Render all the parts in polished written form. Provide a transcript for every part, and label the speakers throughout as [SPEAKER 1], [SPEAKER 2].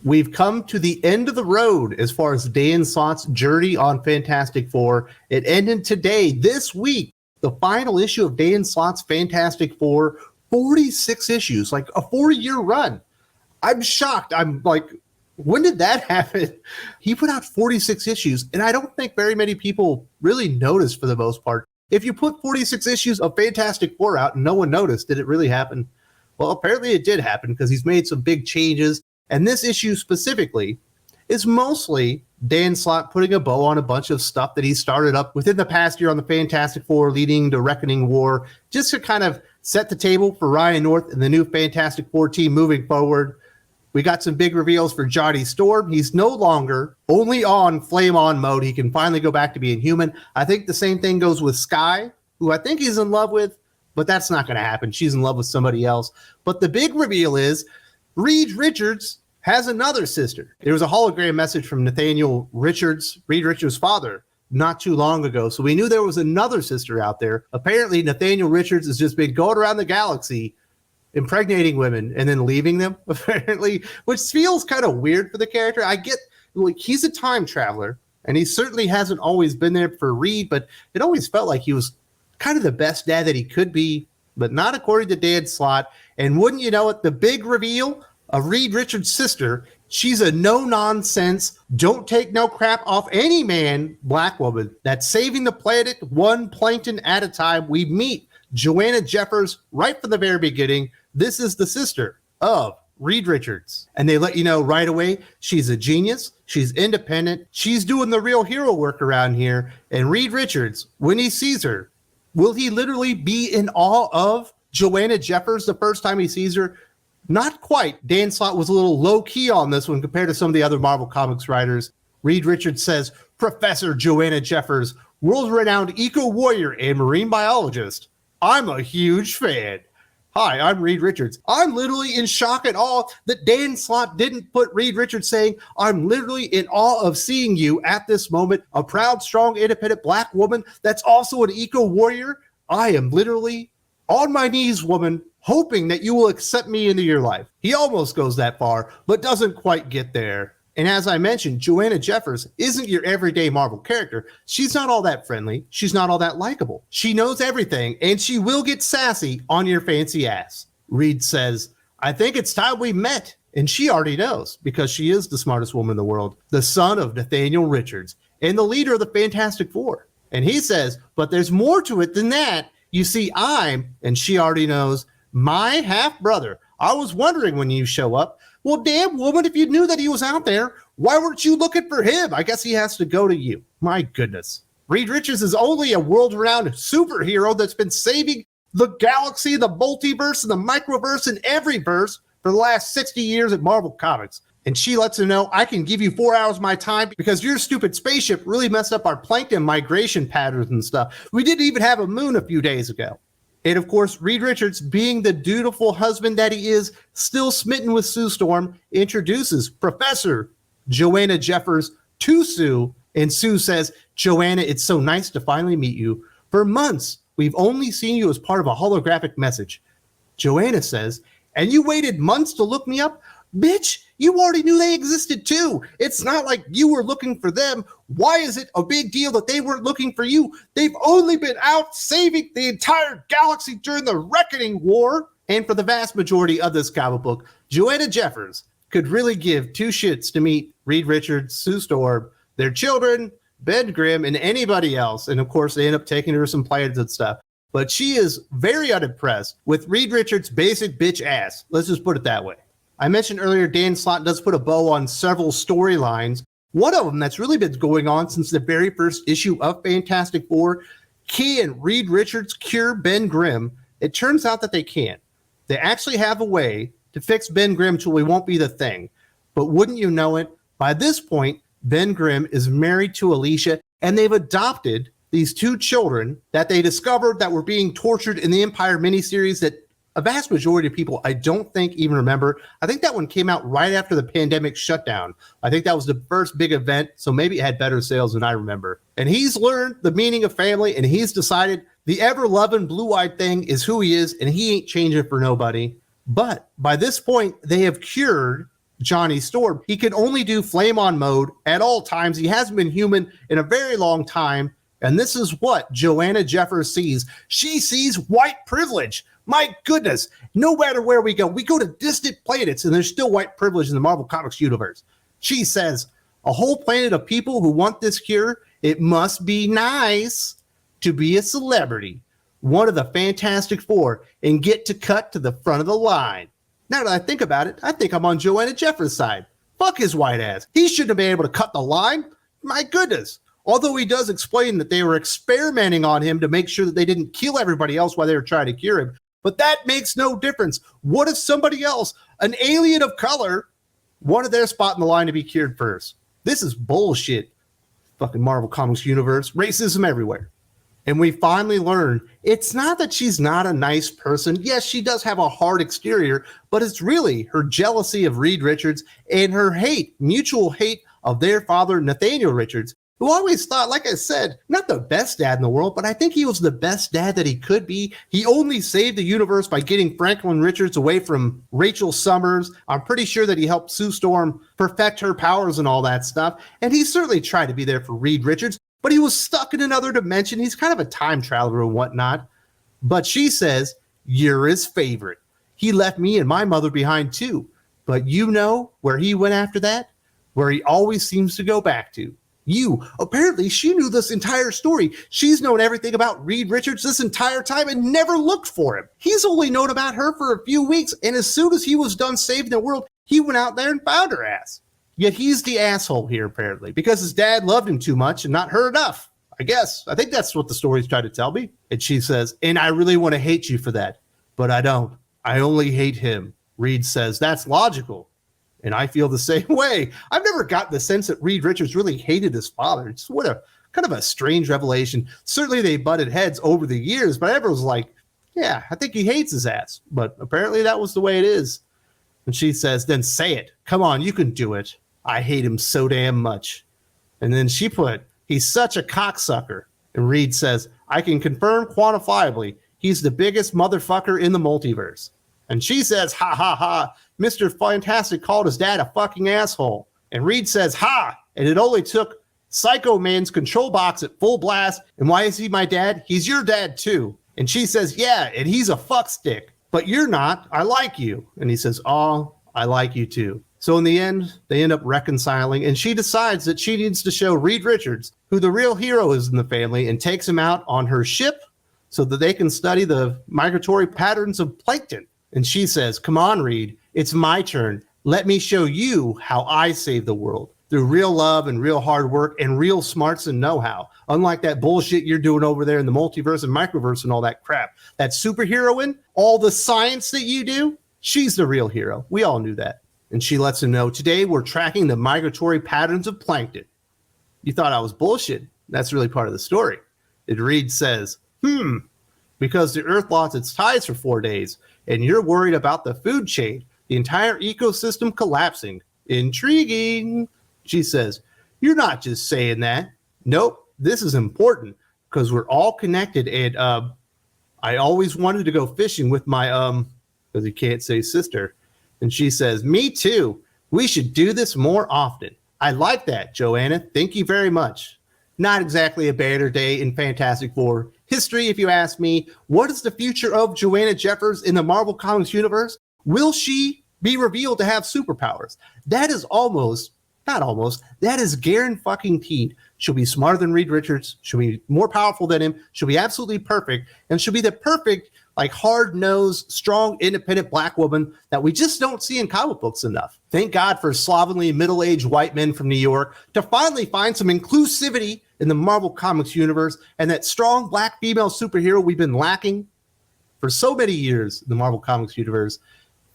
[SPEAKER 1] we've come to the end of the road as far as Dan Slott's journey on Fantastic Four. It ended today, this week, the final issue of Dan Slott's Fantastic Four, 46 issues, like a 4-year run. I'm shocked. I'm like, when did that happen? He put out 46 issues, and I don't think very many people really noticed for the most part. If you put 46 issues of Fantastic Four out and no one noticed, did it really happen? Well, apparently it did happen because he's made some big changes. And this issue specifically is mostly Dan Slott putting a bow on a bunch of stuff that he started up within the past year on the Fantastic Four, leading to Reckoning War, just to kind of set the table for Ryan North and the new Fantastic Four team moving forward. We got some big reveals for Johnny Storm. He's no longer only on Flame On mode. He can finally go back to being human. I think the same thing goes with Skye, who I think he's in love with, but that's not going to happen. She's in love with somebody else. But the big reveal is Reed Richards has another sister. There was a hologram message from Nathaniel Richards, Reed Richards' father, not too long ago. So we knew there was another sister out there. Apparently, Nathaniel Richards has just been going around the galaxy impregnating women and then leaving them, apparently, which feels kind of weird for the character. I get, like, he's a time traveler, and he certainly hasn't always been there for Reed, but it always felt like he was kind of the best dad that he could be, but not according to Dan Slott. And wouldn't you know it, the big reveal of Reed Richards' sister, she's a no-nonsense, don't take no crap off any man black woman that's saving the planet one plankton at a time. We meet Joanna Jeffers right from the very beginning. This is the sister of Reed Richards. And they let you know right away, she's a genius, she's independent, she's doing the real hero work around here. And Reed Richards, when he sees her, will he literally be in awe of Joanna Jeffers the first time he sees her? Not quite. Dan Slott was a little low-key on this one compared to some of the other Marvel Comics writers. Reed Richards says, Professor Joanna Jeffers, world-renowned eco-warrior and marine biologist. I'm a huge fan. Hi, I'm Reed Richards. I'm literally in shock and awe that Dan Slott didn't put Reed Richards saying, I'm literally in awe of seeing you at this moment, a proud, strong, independent black woman that's also an eco-warrior. I am literally on my knees, woman, hoping that you will accept me into your life. He almost goes that far, but doesn't quite get there. And as I mentioned, Joanna Jeffers isn't your everyday Marvel character. She's not all that friendly. She's not all that likable. She knows everything, and she will get sassy on your fancy ass. Reed says, I think it's time we met. And she already knows, because she is the smartest woman in the world, the son of Nathaniel Richards, and the leader of the Fantastic Four. And he says, but there's more to it than that. You see, and she already knows, my half-brother. I was wondering when you show up. Well, damn, woman, if you knew that he was out there, why weren't you looking for him? I guess he has to go to you. My goodness. Reed Richards is only a world-renowned superhero that's been saving the galaxy, the multiverse, and the microverse, and every verse for the last 60 years at Marvel Comics. And she lets him know, I can give you 4 hours of my time because your stupid spaceship really messed up our plankton migration patterns and stuff. We didn't even have a moon a few days ago. And of course, Reed Richards, being the dutiful husband that he is, still smitten with Sue Storm, introduces Professor Joanna Jeffers to Sue. And Sue says, Joanna, it's so nice to finally meet you. For months, we've only seen you as part of a holographic message. Joanna says, and you waited months to look me up? Bitch, you already knew they existed too. It's not like you were looking for them. Why is it a big deal that they weren't looking for you? They've only been out saving the entire galaxy during the Reckoning War. And for the vast majority of this comic book, Joanna Jeffers could really give two shits to meet Reed Richards, Sue Storm, their children, Ben Grimm, and anybody else. And of course, they end up taking her to some planets and stuff. But she is very unimpressed with Reed Richards' basic bitch ass. Let's just put it that way. I mentioned earlier, Dan Slott does put a bow on several storylines. One of them that's really been going on since the very first issue of Fantastic Four. Can Reed Richards cure Ben Grimm? It turns out that they can't. They actually have a way to fix Ben Grimm till he won't be the Thing. But wouldn't you know it, by this point, Ben Grimm is married to Alicia, and they've adopted these two children that they discovered that were being tortured in the Empire miniseries that a vast majority of people, I don't think, even remember. I think that one came out right after the pandemic shutdown. I think that was the first big event, so maybe it had better sales than I remember. And he's learned the meaning of family, and he's decided the ever-loving blue-eyed Thing is who he is, and he ain't changing for nobody. But by this point, they have cured Johnny Storm. He can only do flame on mode at all times. He hasn't been human in a very long time. And this is what Joanna Jeffers sees. She sees white privilege. My goodness, no matter where we go to distant planets and there's still white privilege in the Marvel Comics universe. She says, a whole planet of people who want this cure, it must be nice to be a celebrity, one of the Fantastic Four, and get to cut to the front of the line. Now that I think about it, I think I'm on Joanna Jeffers' side. Fuck his white ass. He shouldn't have been able to cut the line. My goodness. Although he does explain that they were experimenting on him to make sure that they didn't kill everybody else while they were trying to cure him. But that makes no difference. What if somebody else, an alien of color, wanted their spot in the line to be cured first? This is bullshit. Fucking Marvel Comics universe. Racism everywhere. And we finally learn it's not that she's not a nice person. Yes, she does have a hard exterior, but it's really her jealousy of Reed Richards and her hate, mutual hate of their father, Nathaniel Richards, who always thought, like I said, not the best dad in the world, but I think he was the best dad that he could be. He only saved the universe by getting Franklin Richards away from Rachel Summers. I'm pretty sure that he helped Sue Storm perfect her powers and all that stuff. And he certainly tried to be there for Reed Richards, but he was stuck in another dimension. He's kind of a time traveler and whatnot. But she says, you're his favorite. He left me and my mother behind too. But you know where he went after that? Where he always seems to go back to. You. Apparently, she knew this entire story. She's known everything about Reed Richards this entire time and never looked for him. He's only known about her for a few weeks, and as soon as he was done saving the world, he went out there and found her ass. Yet he's the asshole here, apparently, because his dad loved him too much and not her enough. I guess. I think that's what the story's trying to tell me. And she says, and I really want to hate you for that, but I don't. I only hate him. Reed says, that's logical. And I feel the same way. I've never gotten the sense that Reed Richards really hated his father. It's what a kind of a strange revelation. Certainly they butted heads over the years, but everyone was like, yeah, I think he hates his ass. But apparently that was the way it is. And she says, then say it. Come on, you can do it. I hate him so damn much. And then she put, he's such a cocksucker. And Reed says, I can confirm quantifiably he's the biggest motherfucker in the multiverse. And she says, ha, ha, ha, Mr. Fantastic called his dad a fucking asshole. And Reed says, ha, and it only took Psycho Man's control box at full blast. And why is he my dad? He's your dad too. And she says, yeah, and he's a fuckstick. But you're not. I like you. And he says, oh, I like you too. So in the end, they end up reconciling, and she decides that she needs to show Reed Richards who the real hero is in the family and takes him out on her ship so that they can study the migratory patterns of plankton. And she says, come on, Reed, it's my turn. Let me show you how I save the world through real love and real hard work and real smarts and know-how. Unlike that bullshit you're doing over there in the multiverse and microverse and all that crap. That superheroine, all the science that you do, she's the real hero. We all knew that. And she lets him know, today we're tracking the migratory patterns of plankton. You thought I was bullshit. That's really part of the story. And Reed says, because the Earth lost its tides for 4 days, and you're worried about the food chain, the entire ecosystem collapsing. Intriguing. She says, you're not just saying that. Nope, this is important because we're all connected. And I always wanted to go fishing with my, because he can't say sister. And she says, me too. We should do this more often. I like that, Joanna. Thank you very much. Not exactly a banner day in Fantastic Four history, if you ask me. What is the future of Joanna Jeffers in the Marvel Comics universe? Will she be revealed to have superpowers? That is that is guaranteed. She'll be smarter than Reed Richards. She'll be more powerful than him. She'll be absolutely perfect. And she'll be the perfect, like, hard-nosed, strong, independent black woman that we just don't see in comic books enough. Thank God for slovenly, middle-aged white men from New York to finally find some inclusivity in the Marvel Comics universe and that strong black female superhero we've been lacking for so many years in the Marvel Comics universe.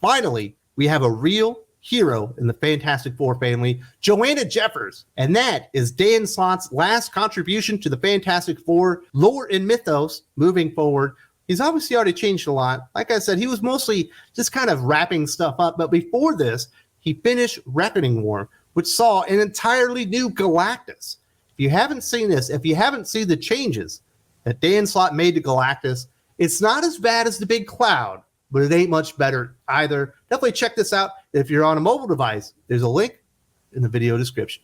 [SPEAKER 1] Finally, we have a real hero in the Fantastic Four family, Joanna Jeffers. And that is Dan Slott's last contribution to the Fantastic Four lore and mythos moving forward. He's obviously already changed a lot. Like I said, he was mostly just kind of wrapping stuff up. But before this, he finished Reckoning War, which saw an entirely new Galactus. If you haven't seen this, if you haven't seen the changes that Dan Slott made to Galactus, it's not as bad as the Big Cloud, but it ain't much better either. Definitely check this out. If you're on a mobile device, there's a link in the video description.